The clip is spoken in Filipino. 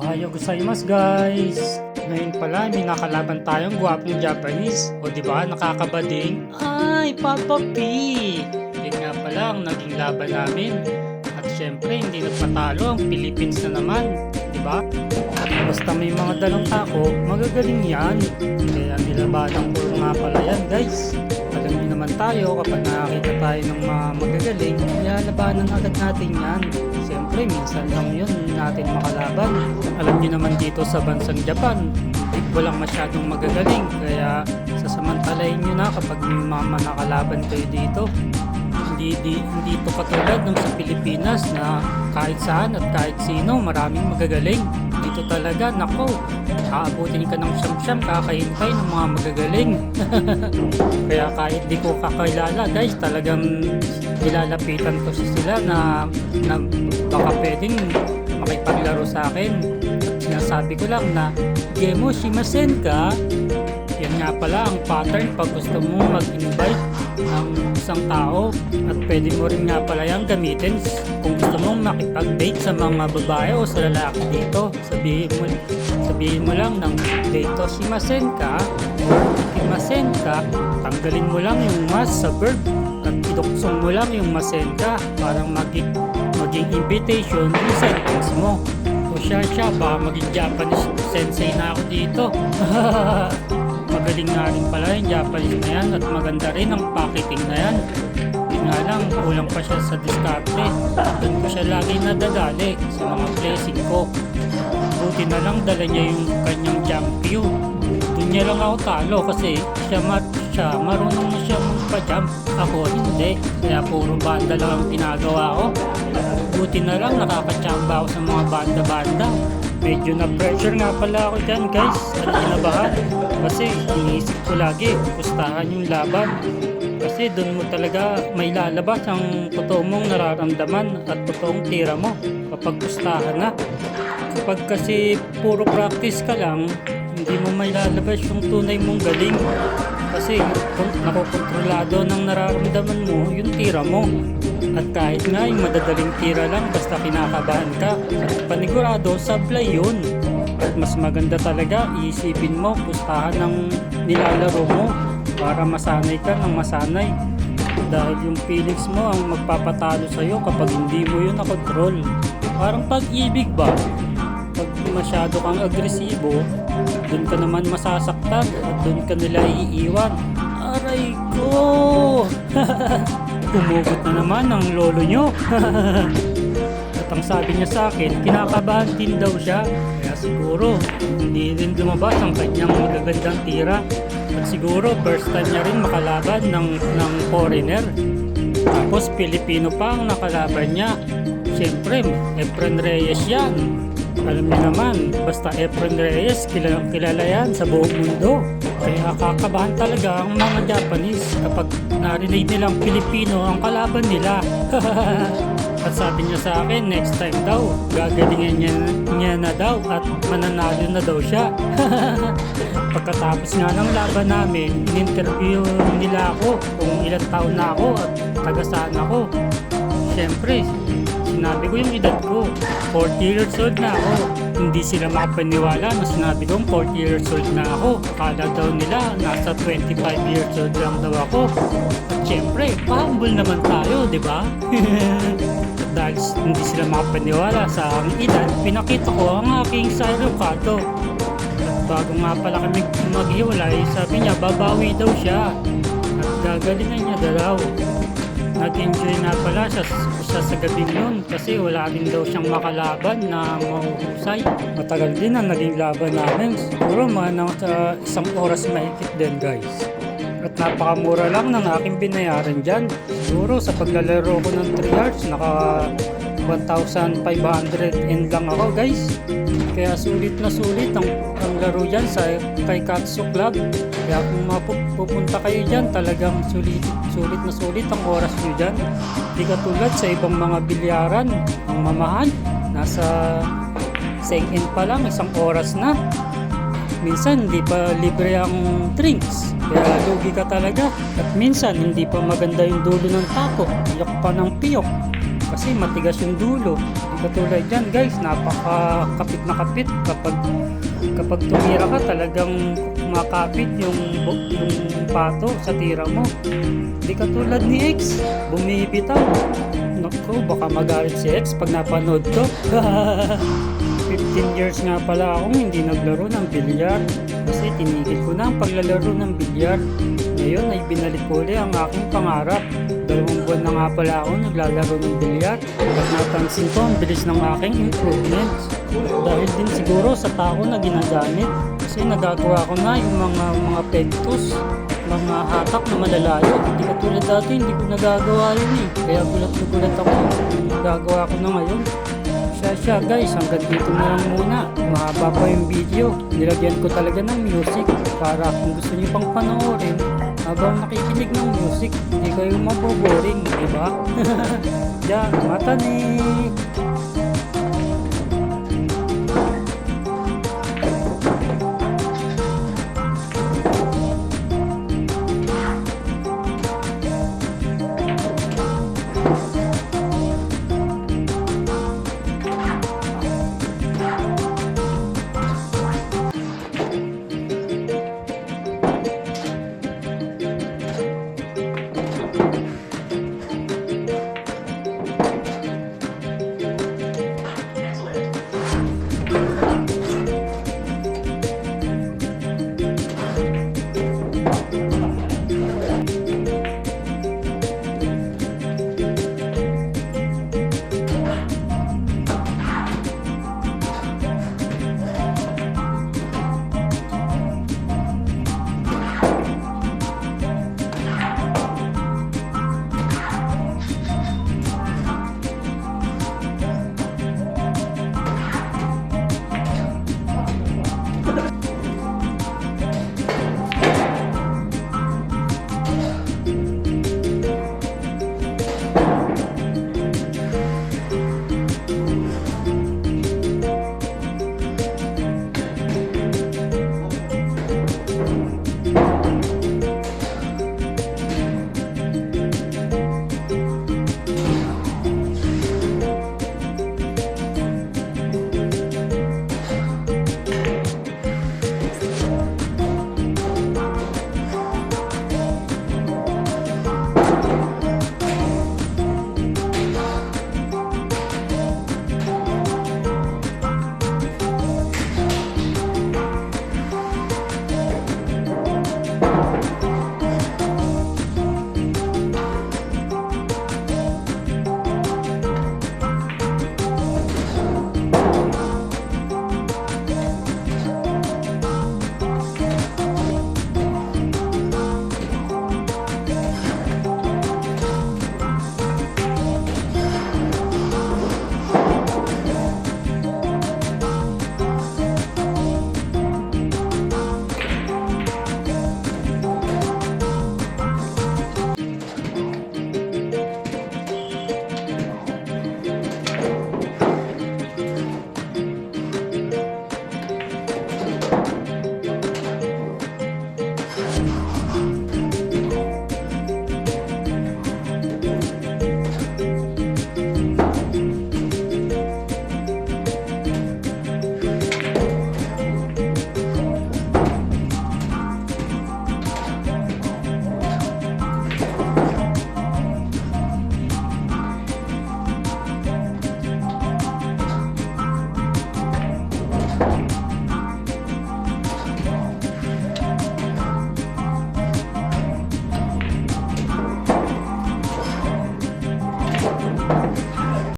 Ohayou gozaimasu guys! Ngayon pala may nakalaban tayong gwapong Japanese. O diba nakakabading? Ay, Papa P! Yun nga pala ang naging laban namin. At syempre hindi nagpatalo ang Philippines na naman. Diba? Basta may mga dalang tako, magagaling yan. Kaya nilabanan ko nga pala yan guys. Alam niyo naman tayo kapag nakakita tayo ng mga magagaling, nilalabanan agad natin yan. Siyempre, minsan lang yun natin makalaban. Alam niyo naman dito sa bansang Japan, walang masyadong magagaling. Kaya sasamantalahin nyo na kapag may mga nakalaban kayo dito. Hindi ito katulad ng sa Pilipinas na kahit saan at kahit sino maraming magagaling. Dito talaga, nako, aabutin ka ng siyam-siyam kakahintay ng mga magagaling. Kaya kahit di ko kakilala guys, talagang nilalapitan ko sila na baka pwedeng makipaglaro sa akin. At sinasabi ko lang na Gemo shimasen ka? Yan nga pala ang pattern pag gusto mo mag-invite ng isang tao, at pwede mo rin nga pala yan gamitin kung gusto mong makipag-date sa mga babae o sa lalaki dito. Sabihin mo lang ng date shimasen ka or ikimasen ka. Tanggalin mo lang yung mas sa verb at iduksong mo lang yung masen ka para maging invitation yung sentence mo. O siya, baka maging Japanese sensei na ako dito. Magaling nga rin pala yung Japanese na yan at maganda rin ang packaging na yan. Yun nga lang, kulang pa siya sa diskarte. Doon ko siya lagi nadadali sa mga blessing ko. Buti na lang dala niya yung kanyang jump view. Doon niya lang ako talo kasi siya marunong na siya magpa-jump. Ako hindi, kaya puro banda lang ang ginagawa ko. Buti na lang nakakachamba ako sa mga banda-banda. Medyo na-pressure nga pala ako dyan guys at kinabahan kasi iniisip ko lagi pustahan yung laban, kasi doon mo talaga may lalabas ang totoo mong nararamdaman at totoong tira mo kapag pustahan na. Kapag kasi puro practice ka lang, hindi mo may lalabas yung tunay mong galing kasi nakokontrolado ng nararamdaman mo yung tira mo. At kahit nga yung madadaling tira lang basta kinakabahan ka, at panigurado sablay yun. At mas maganda talaga iisipin mo pustahan ng nilalaro mo para masanay ka ng masanay, dahil yung feelings mo ang magpapatalo sa'yo kapag hindi mo yun nakontrol. Parang pag-ibig ba? Pag masyado kang agresibo, dun ka naman masasaktan at dun ka nila iiwan. Aray ko! Umugot na naman ang lolo nyo. At ang sabi niya sa akin, kinakabahan din daw siya. Kaya siguro hindi rin lumabas ang kanyang magagandang tira. At siguro first time niya rin makalaban ng foreigner. Tapos Pilipino pa ang nakalaban niya. Siyempre, Efren Reyes yan. Alam niyo naman, basta Efren Reyes, kilala yan sa buong mundo. Kaya kakabahan talaga ang mga Japanese kapag narinig nilang Pilipino ang kalaban nila. At sabi niya sa akin, next time daw, gagalingan niya na daw at mananalo na daw siya. Pagkatapos nga ng laban namin, in-interview nila ako kung ilang taon na ako at taga saan ako. Siyempre, sinabi ko yung edad ko, 40 years old na ako. Hindi sila makapaniwala na sinabi kong 40 years old na ako. Akala daw nila nasa 25 years old lang daw ako. At syempre, pa-humble naman tayo, di ba? Dahil hindi sila makapaniwala sa aking edad, pinakita ko ang aking sayrokado. At bago nga pala kami maghiwalay, sabi niya babawi daw siya at gagalingan niya daw. Nag-enjoy nga pala siya sa gabing yun kasi wala din daw siyang makalaban na mahuhusay. Matagal din ang naging laban namin. Siguro mga isang oras mahigit din guys. At napakamura lang ng aking binayaran dyan. Siguro sa paglalaro ko ng 3 hours, naka 1,500 yen lang ako guys. Kaya sulit na sulit ang laro dyan kay Katsu Club. Kaya kung pupunta kayo dyan, talagang sulit na sulit ang oras nyo dyan. Hindi katulad sa ibang mga bilyaran, ang mamahan, nasa check-in pa lang, isang oras na. Minsan hindi pa libre ang drinks, kaya lugi ka talaga. At minsan hindi pa maganda yung dulo ng tako, piyok pa ng piyok. Kasi matigas yung dulo. Hindi katulad dyan guys, napaka-kapit na kapit. Kapag tumira ka talagang kumakapit yung pato sa tira mo. Hindi katulad ni X, bumibitaw. Naku, baka magalit si X pag napanood to. 15 years nga pala akong hindi naglaro ng bilyar kasi tinigil ko na ang paglalaro ng bilyar. Ngayon ay binalik ko ulit ang aking pangarap. 2 buwan na nga pala ako naglalaro ng bilyar at napansin ko ang bilis ng aking improvements. Dahil din siguro sa tao na ginagamit kasi nagagawa ko na yung mga pektos, mga hatak na malalayo. Hindi katulad dati, hindi ko nagagawa yun eh. Kaya gulat na gulat ako yung nagagawa ko na ngayon. Siya guys, hanggang dito na lang muna. Mahaba pa yung video. Nilagyan ko talaga ng music para kung gusto niyo pang panoorin habang nakikinig ng music, hindi kayo maboboring, diba? Diyan, matanik!